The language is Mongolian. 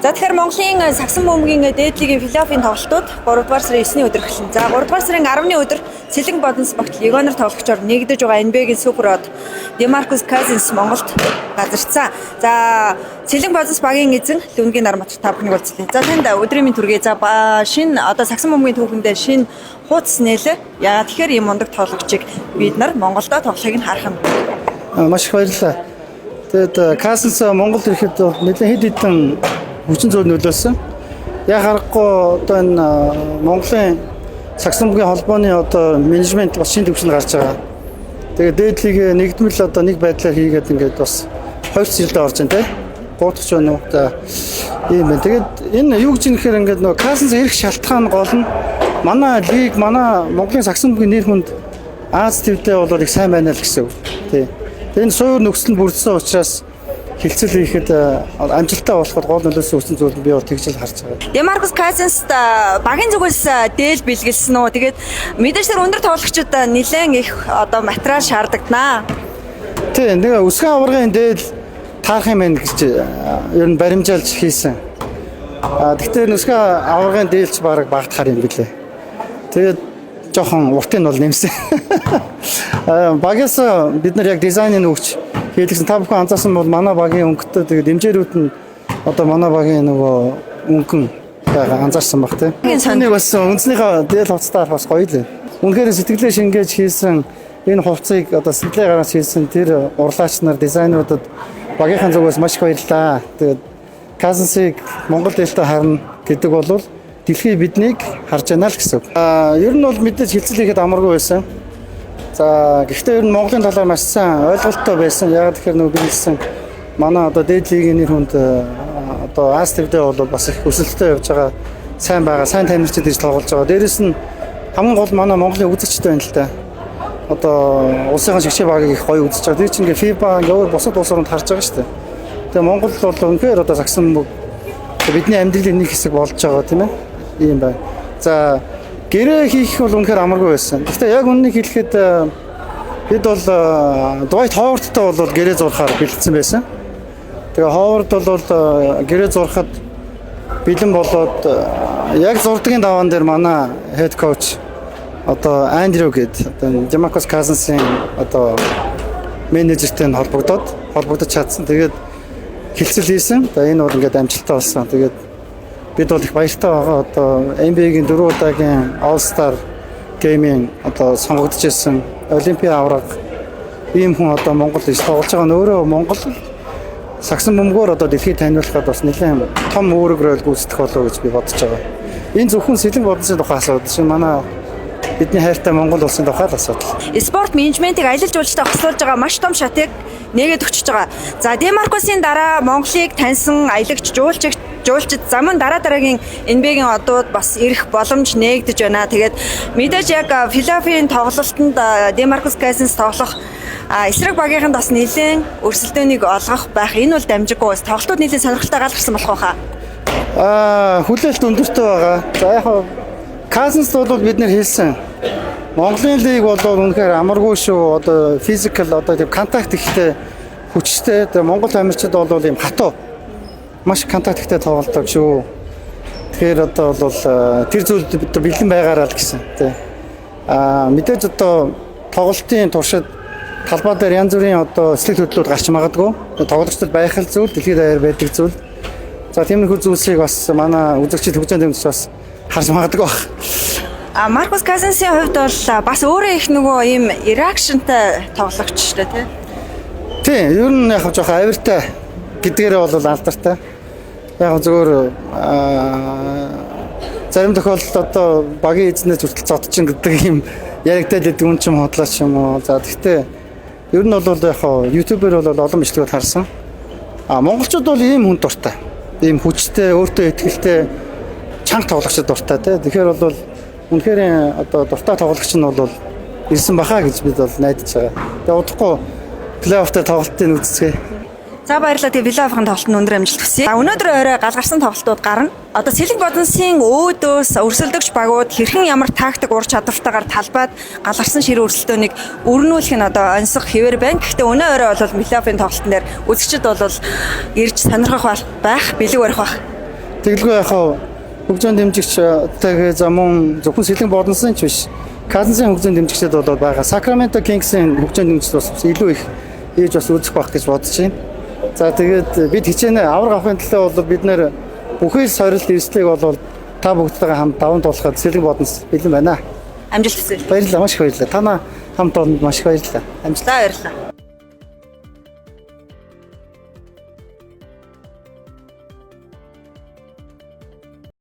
За тэгэхээр Монголын сагсан бөмбөгийн дээд лигийн плей-оффын тоглолтууд 3 дугаар сарын 9-ний өдөр эхэлнэ. За 3 дугаар сарын 10-ны өдөр Сэлэнг Бодонс багт легионер тоглогчоор нэгдэж байгаа NBA-гийн Супер Од Демаркус Казинс Монголд газарцсан. За Сэлэнг Бодонс багийн эзэн Лүнгийн Нармат та бүхнийг уулзлаа. За танд өдрийн минь түргэе. За шинэ одоо сагсан бөмбөгийн түүхэндээ шинэ хуудас нээлээ. Яагаад тэгэхээр ийм мундаг тоглогчийг бид нар Монголдо тоглохыг нь харах нь. Маш их баярлалаа. Тэгээд Казинс Монголд ирэхэд нэлээд хэд хэдэн хүчин зүйл нөлөөлсөн. Яг харахгүй одоо энэ Монголын сагсан бөмбөгийн холбооны одоо менежмент бас шинэ төвшөнд гарч байгаа. Тэгээд дээд лиг нэгдмэл одоо нэг байдлаар хийгээд ингээд бас хойч жилдээ орж байна те. Гуутгч байна уу? За ийм байна. Тэгээд энэ юу гэж нэхэр ингээд нөгөө Казинс ирэх шалтгаан гол нь манай лиг манай Монголын сагсан бөмбөгийн нэр хүнд Аз төвдөө бол их сайн байна л гэсэн үг. Тий. Энэ суур нөхцөл нь бүрдсэн учраас хилцэл хийхэд амжилттай болоход гол нөлөөсөн үсэн зүйл нь би бол тэгж л харж байгаа. Демаркус Казинс багийн зүгээс дээл бэлгэлсэн үү? Тэгээд мэдээж тэр өндөр тоглогчид нэлээд их одоо материал шаардлагданаа. Тий, нэг өсгөн аваргын дээл таарах юм байна гэж ер нь баримжаалж хийсэн. Гэхдээ өсгөн аваргын дээлч бараг багтахаар юм билээ. Тэгээд жоохон уртыг нь бол нэмсэн. Багаас бид нар яг дизайныг өгч хийлгсэн. Та бүхэн анзаарсан бол манай багийн өнгөтэй тэгээд дэмжээрүүд нь одоо манай багийн нөгөө өнгөн байгаа анзаарсан баг тийм. Энийг бас үндснийхээ дээл хувцастаар бас гоё л. Үнэхээр сэтгэлээ шингээж хийсэн энэ хувцсыг одоо сэтгэлээ гаргаж хийсэн тэр урлаач нар дизайнуудад багийнхаа зүгээс маш их баярлалаа. Тэгээд Казинсыг Монгол дээлтэй харна гэдэг бол дэлхий биднийг харж байна л гэсэн үг. Ер нь бол мэдээж хилцэл хийхэд амаргүй байсан. За гэхдээ ер нь Монголын талаар маш сайн ойлголттой байсан. Яг тэгэхээр нөгөө биелсэн манай одоо дээд лигийн нэр хүнд одоо Аз төвдөө бол бас их өсөлттэй явж байгаа сайн байгаа, сайн танилцж ирж тоглож байгаа. Дээрээс нь хамгийн гол манай Монголын үзэгчтэй байна л да. Одоо улсын шигшээ багийг их гоё үзэж байгаа. Тэр чинь ингээ FIBA ингээ бусад улс оронд харж байгаа шүү дээ. Тэгээ Монгол бол үнэхээр одоо сагсан бидний амьдралын нэг хэсэг болж байгаа тийм ээ. Ийм байна. За гэрээ хийх бол үнэхээр амаргүй байсан. Гэхдээ яг үннийг хэлэхэд бид бол Дуайт Ховардтай бол гэрээ зурхаар бэлдсэн байсан. Тэгээ Ховард бол гэрээ зурхад бэлэн болоод яг зурдгийн даваан дээр манай head coach одоо Андрю гэдэг одоо Демаркус Казинсын одоо менежертэй холбогдож чадсан. Тэгээд хилцэл хийсэн. Энэ бол ингээд амжилттай болсон. Тэгээд бид бол их баяртай байгаа. Одоо NBA-гийн 4 удаагийн All Star Game-ийн одоо сонгогдож ирсэн Олимпийн авраг ийм хүн одоо Монгол иш тоглож байгаа нь өөрөө Монгол сагсан бөмбөгөөр одоо дэлхийд таниулахад бас нэлээд том үүрэг рөл гүйцэтгэх болов гэж би бодож байгаа. Энэ зөвхөн Сэлэнг Бодонсын тухай асуудал шин манай бидний хайртай Монгол улсын тухай асуудал. Спорт менежментийг аялал жуулчтай хослуулж байгаа маш том шатыг нээгээд өгчөж байгаа. За Демаркусын дараа Монголыг таньсан аялагч жуулчид замун дараагийн NBA-гийн одууд бас ирэх боломж нээгдэж байна. Тэгээд мэдээж яг плей-оффын тоглолтод Демаркус Казинс тоглох эсрэг багийнханд бас нэлээд өрсөлдөөнийг олгох байх. Энэ бол дамжиггүй бас тоглолтууд нэлээд сонирхолтой галгарсан болох байхаа. Хүлээлт өндөртэй байгаа. За яг Казинс бол бид нэр хэлсэн. Монголын лиг бол үнэхээр амаргүй шүү. Одоо физикал одоо тийм контакт ихтэй хүчтэй. Тэгээ Монгол амирчид бол ийм хатуу маш контакт ихтэй тоглолдог шүү. Тэгэхээр одоо бол тэр зүйлд бэлэн байгаараа л гэсэн. Тэ. Мэдээж одоо тоглолтын туршид талбай дээр янз бүрийн одоо эслэг хөдлөлүүд гарч магадгүй. Тоглогчдод байх л зүйл, дэлхийд даяар байдаг зүйл. За тиймэрхүү зүйлсийг бас манай үзэгчид хүчээр тэмцэж бас харж магадгүй байна. Маркус Казинсын хувьд бол бас өөрөө их нөгөө ийм реакшнтай тоглогч шүү дээ, тий. Ер нь яг жоохон авиртай гэдгээрээ бол алдартай. Яг зөвөр зарим тохиолдолд одоо багийн эзнээс хүртэл зодчин гэдэг юм яригдаад байдаг юм ч юм хотлаач юм уу. За гэхдээ ер нь бол яг YouTube-ээр бол олон бичлэгүүд харсан. Монголчууд бол ийм хүн дуртай. Ийм хүчтэй, өөртөө ихтэй чанга тоглогчд дуртай тий. Тэгэхээр бол үнэхээр одоо дуртай тоглогч нь бол ирсэн бахаа гэж бид бол найдаж байгаа. Тэгээ удахгүй плей-офф дээр тоглолтыг үзцгээе. За баярлалаа. Тэгээ плей-оффын тоглолт нь өндөр амжилт хүсье. Өнөөдөр орой галгарсан тоглолтууд гарна. Одоо Сэлэнг Бодонсын өөдөөс өрсөлдөгч багууд хэрхэн ямар тактик ур чадвартайгаар талбайд галгарсан ширээ өрсөлдөөнийг өрнүүлэх нь одоо онцгой хэвээр байна. Гэхдээ өнөө орой бол плей-оффын тоглолтын дээр үзэгчид бол ирж сонирхох байх, бэлэг барих байх. Тэгэлгүй яхаа хөгжөөнд дэмжигч тэгээ за мөн зөвхөн Сэлэн Бодонсын ч биш. Казансын хөгжөөнд дэмжигчд бол байгаа. Sacramento Kings-ийн хөгжөөнд дэмжигчд бас илүү их ээж бас үзэх байх гэж бодож байна. За тэгээд бид хичээнэ авраг авахын төлөө бол бид нэр бүхэл сорилт эрсдлийг бол та бүгдтэйгээ хамт даван туулахад Сэлэн Бодонс бэлэн байна. Амжилт хүсье. Баярлалаа, маш их баярлалаа. Танаа хамт олонд маш их баярлалаа. Амжилтаа баярлалаа.